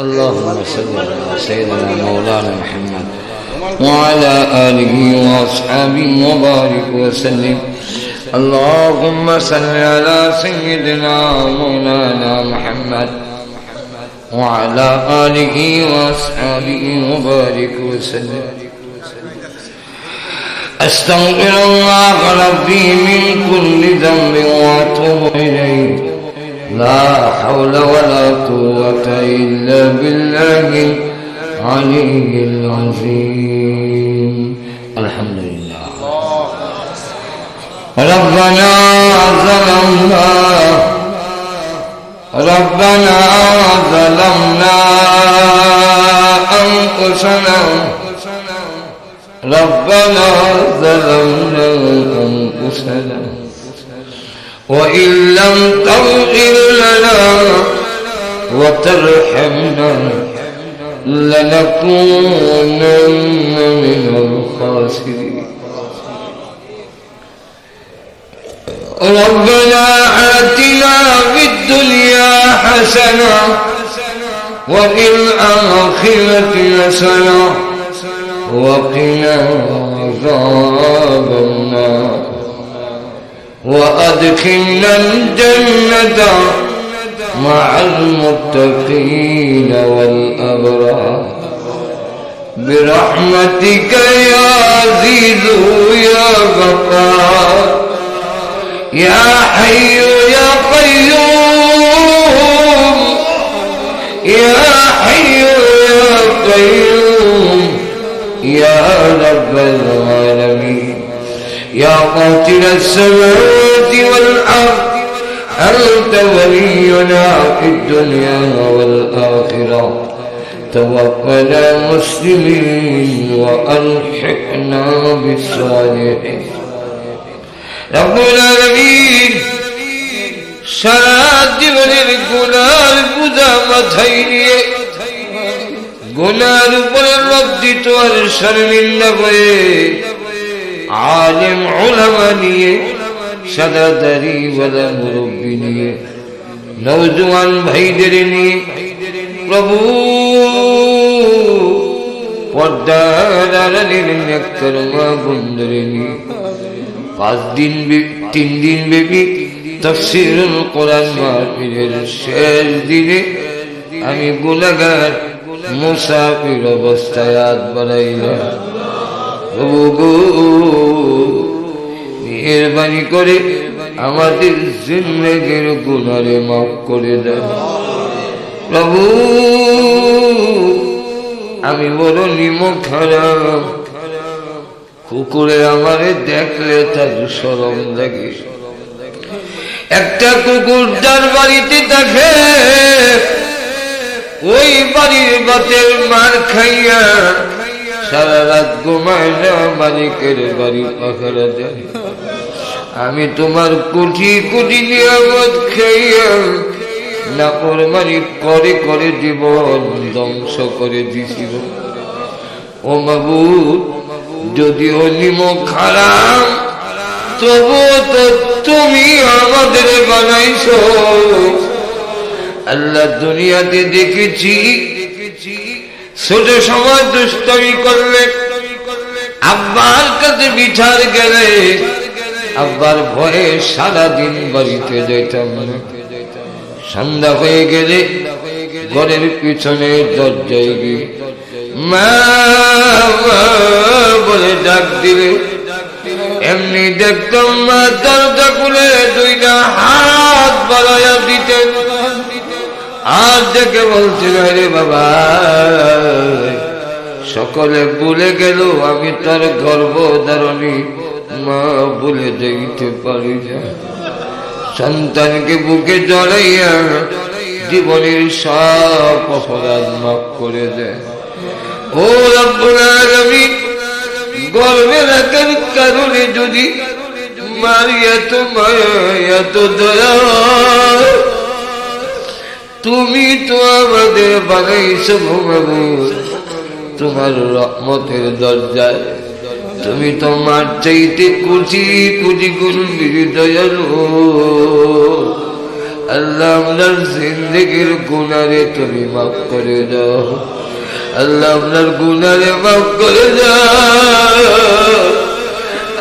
اللهم صل على سيدنا مولانا محمد وعلى آله وأصحابه وبارك وسلم. اللهم صل على سيدنا مولانا محمد وعلى آله وأصحابه وبارك وسلم. أستغفر الله ربي من كل ذنب وأتوب إليه. لا حول ولا قوة إلا بالله العلي العظيم. الحمد لله. ربنا ظلمنا أنفسنا وإن لم تغفر لنا وترحمنا لنكونن من الخاسرين. ربنا آتنا في الدنيا حسنة وفي الآخرة حسنة وقنا عذاب النار وأدخلنا الجنة مع المتقين والأبرار برحمتك يا عزيز يا غفار يا حي يا قيوم يا حي يا قيوم يا رب العالمين يا قاتل السماوات والأرض أنت ولينا في الدنيا والآخرة. توفنا مسلمين وألحقنا بالصالحين. رب العالمين সারা জীবনের গুনার বোঝা মাথায় নিয়ে গুনার উপরে লজ্জিত আর শর্মিন্দা হয়ে আলেম উলামা নিয়ে সাদা দাড়িওয়ালা মুরব্বী নিয়ে নওজোয়ান ভাইদের নিয়ে প্রভু পর্দার আড়ালের নেককার মা বোনদের নিয়ে 3 দিন ব্যাপী তাফসীরুল কোরআন মাহফিলের শেষ দিনে আমি গুনাহগার মুসাফির অবস্থায় হাত বাড়াইলাম। প্রভু গো মেহেরবানি করে আমাদের জিন্দেগির গুনাহে মাফ করে দেন। প্রভু আমি বড় নিমক হারাম, কুকুরে আমারে দেখলে তার শরম লাগে। একটা কুকুর যার বাড়িতে থাকে ওই বাড়ির বাতের মার খাইয়া সারা রাত ঘুমায় না, মালিকের বাড়ি পাখারা যায়। আমি তোমার কোটি কোটি নিয়ামত খাইয়া নাফরমানি করে করে জীবন ধ্বংস করে দিছিল। ও মাবুদ, যদিও নিমক হারাম তবুও তো তুমি আমাদের বানাইছো। আল্লাহ দুনিয়াতে দেখেছি ছোট সময় দুষ্টামি করলে আব্বার কাছে বিচার গেলে আব্বার ভয়ে সারাদিন বাড়িতে যেতাম না। সন্ধ্যা হয়ে গেলে ঘরের পিছনে দরজায় গিয়ে মা বলে ডাক দিলে এমনি দেখতাম মা দরজা খুলে 2টা হাত বাড়াইয়া দিতেন আর দেখে বলছিল, রে বাবা সকলে ভুলে গেল আমি তার গর্ভধারণী মা ভুলে যেতে পারি না। সন্তানকে বুকে জড়াইয়া জীবনের সব অপরাধ মাফ করে দেয়। ও রব্বুল আলামিন, গর্বে রাখার কারণে যদি মারি এত মায়া এত দয়া, তুমি তো আমাদের বানাইছো মাবুদ তোমার রহমতের দরজায়। তুমি তোমার চাইতে কোটি কোটি গুণ দয়ালু। আল্লাহ আপনার জিন্দেগির গুনারে তুমি মাফ করে দাও। আল্লাহ আপনার গুনারে মাফ করে দাও।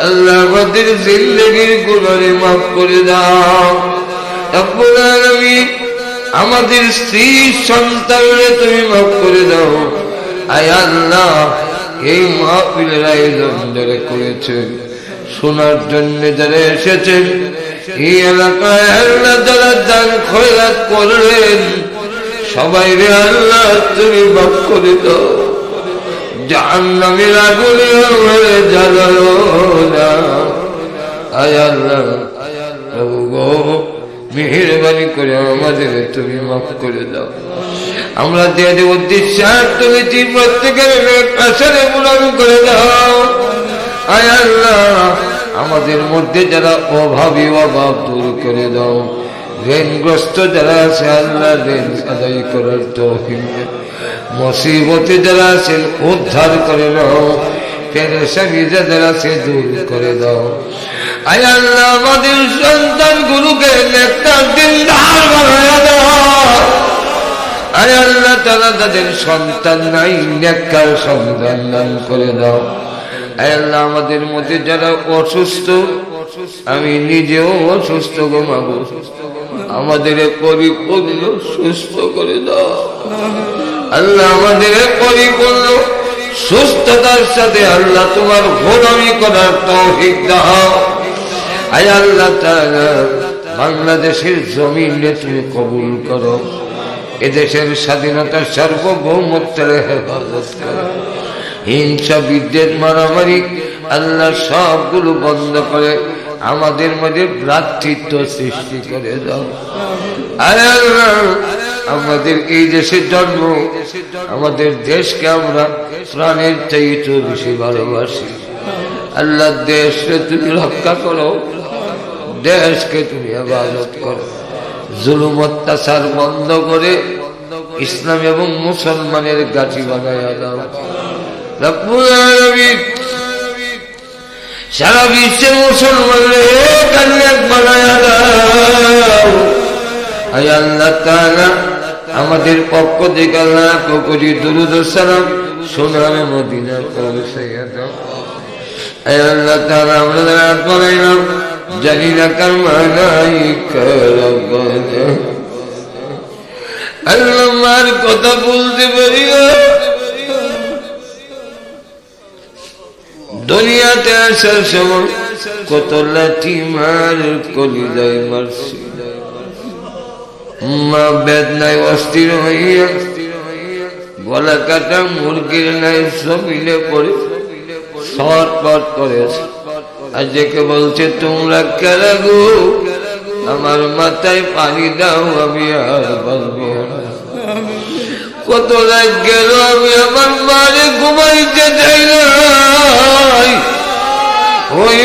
আল্লাহ আমাদের জিন্দেগির গুনারে মাফ করে দাও। রব্বুল আলামিন আমাদের স্ত্রী সন্তানরে তুমি মাফ করে দাও। আয় আল্লাহ এই মাহফিলের আয়োজন যারা করেছেন, শোনার জন্য যারা এসেছেন, এই এলাকায় আল্লাহ যারা দান খয়রাত করলেন, সবাই রে আল্লাহ তুমি মাফ করে দাও। জাহান্নামের আগুনে আমারে জ্বালাও না। আয় আল্লাহ প্রভু গো, মেহেরবানি করে আমাদের তুমি মাফ করে দাও। আমরা যে যে উদ্দেশ্য তুলেছি প্রত্যেকের আসরে পূরণ করে দাও। আয় আল্লাহ আমাদের মধ্যে যারা অভাবী অভাব দূর করে দাও। ঋণগ্রস্ত যারা আছে আল্লাহ ঋণ আদায় করার তৌফিক দাও। মুসিবতে যারা আছেন উদ্ধার করে দাও। পেরেশানি যারা আছে দূর করে দাও। আয় আল্লাহ আমাদের সন্তানগুলোকে নেককার দিনদার বানায়া দাও। আয় আল্লাহ তারা তাদের সন্তান নাই, নেককার সন্তান দান করে দাও। আয় আল্লাহ আমাদের মধ্যে যারা অসুস্থ, আমি নিজেও অসুস্থ গো মাগো, আমাদের পরিপূর্ণ সুস্থ করে দাও। আল্লাহ আমাদের পরিপূর্ণ সুস্থতার সাথে আল্লাহ তোমার গোলামি করার তৌফিক দাও। আয় আল্লাহ তাআলা বাংলাদেশের জমিনে তুমি কবুল করো। এদেশের স্বাধীনতার সার্বভৌমত্বের হেফাজত করো। হিংসা বিদ্বেষ মারামারি আল্লাহ সবগুলো বন্ধ করে আমাদের মধ্যে ভ্রাতৃত্ব সৃষ্টি করে দাও। আরে আল্লাহ আমাদের এই দেশের জন্ম, আমাদের দেশকে আমরা প্রাণের চাইতে বেশি ভালোবাসি। আল্লাহ দেশকে তুমি রক্ষা করো, দেশকে তুমি ইবাদত করো। জুলুম অত্যাচার বন্ধ করে ইসলাম এবং মুসলমানের গাছি বানায়া দাও। রব্বুল আলামিন সারা বিশ্বের মুসলমানদের এক বানায়া দাও। আয় আল্লাহ তাআলা আমাদের পক্ষ থেকে আল্লাহ কোটি দুরূদ ও সালাম সোনার মদিনা পৌঁছাইয়া দাও। আয় আল্লাহ তাআলা আমরা রাত বানাইলাম জানি না কার মানাই করবানা। আল্লাহ মার কথা বলতে পারি না, দুনিয়াতে আসার সময় কত লাঠি মার কলিজায় মারছি। মা বেদনায় অস্থির হইয়া গলা কাটা মুরগির নাই জমিনে পড়ে ছটফট করেছে। আজকে বলছে তোমরা কেলা গো, আমার মাথায় পানি দাও, আমি আর বলবো না। কত রাত গেল আমি আমার মারে ঘুমাইতে চাই না। ওই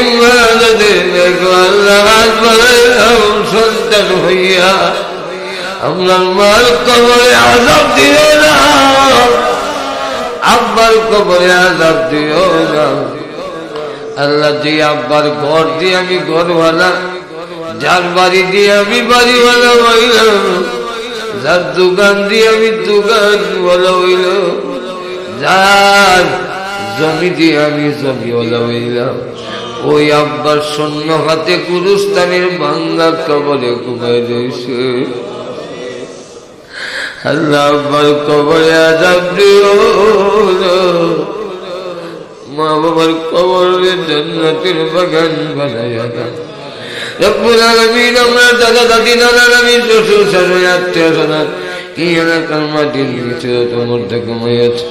সন্তান হইয়া আপনার মার কবরে আযাব দিও না, আব্বার কবরে আযাব দিও না। আল্লাহ যে আব্বার ঘর দিয়ে আমি ঘরওয়ালা, যার বাড়ি দিয়ে আমি বাড়িওয়ালা হইলাম, যার দোকান দিয়ে আমি দোকানওয়ালা হইল, যার জমি দিয়ে আমি জমিওয়ালা হইলাম, ওই আব্বার শূন্য হাতে গুরুস্থানের ভাঙ্গা কবরে ঘুমাই রয়েছে। আল্লাহ আব্বার কবরে আযাব দিও না, মা বাবার কবরে জান্নাতের বাগান বানায়া দাও। রব্বুল আলামিন আমরা দাদা দাদি নানা নানি শ্বশুর শাশুড়ি আত্মীয় স্বজন কি এলাকার মাটির নিচে তোমার ঘুমাইয়াছে,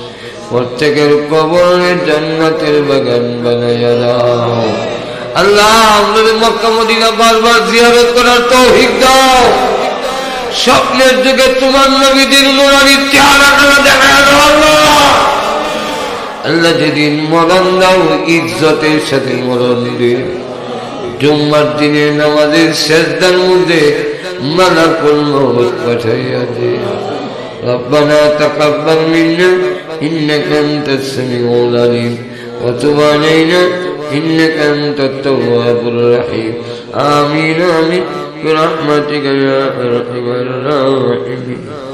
প্রত্যেকের কবরে জান্নাতের বাগান বানায়া দাও। আল্লাহ আমাদের মক্কা মদিনা বারবার জিয়ারত করার তৌফিক দাও। স্বপ্নের যুগে তোমার নবীদের নুরানি চেহারা দেখা দাও। আল্লাহ যেদিন মরণ দাও ইজ্জতের সাথে মরণ দিও। জুম্মার দিনে নামাজের সেজদার মধ্যে মালাকুল মউত পাঠাইয়া দিও। রব্বানা তাকাব্বাল মিন্না ইন্নাকা আনতাস সামিউল আলিম ওয়া তুব আলাইনা ইন্নাকা আনতাত তাওয়াবুর রহিম। আমিন আমিন برحمتك يا أرحم الراحمين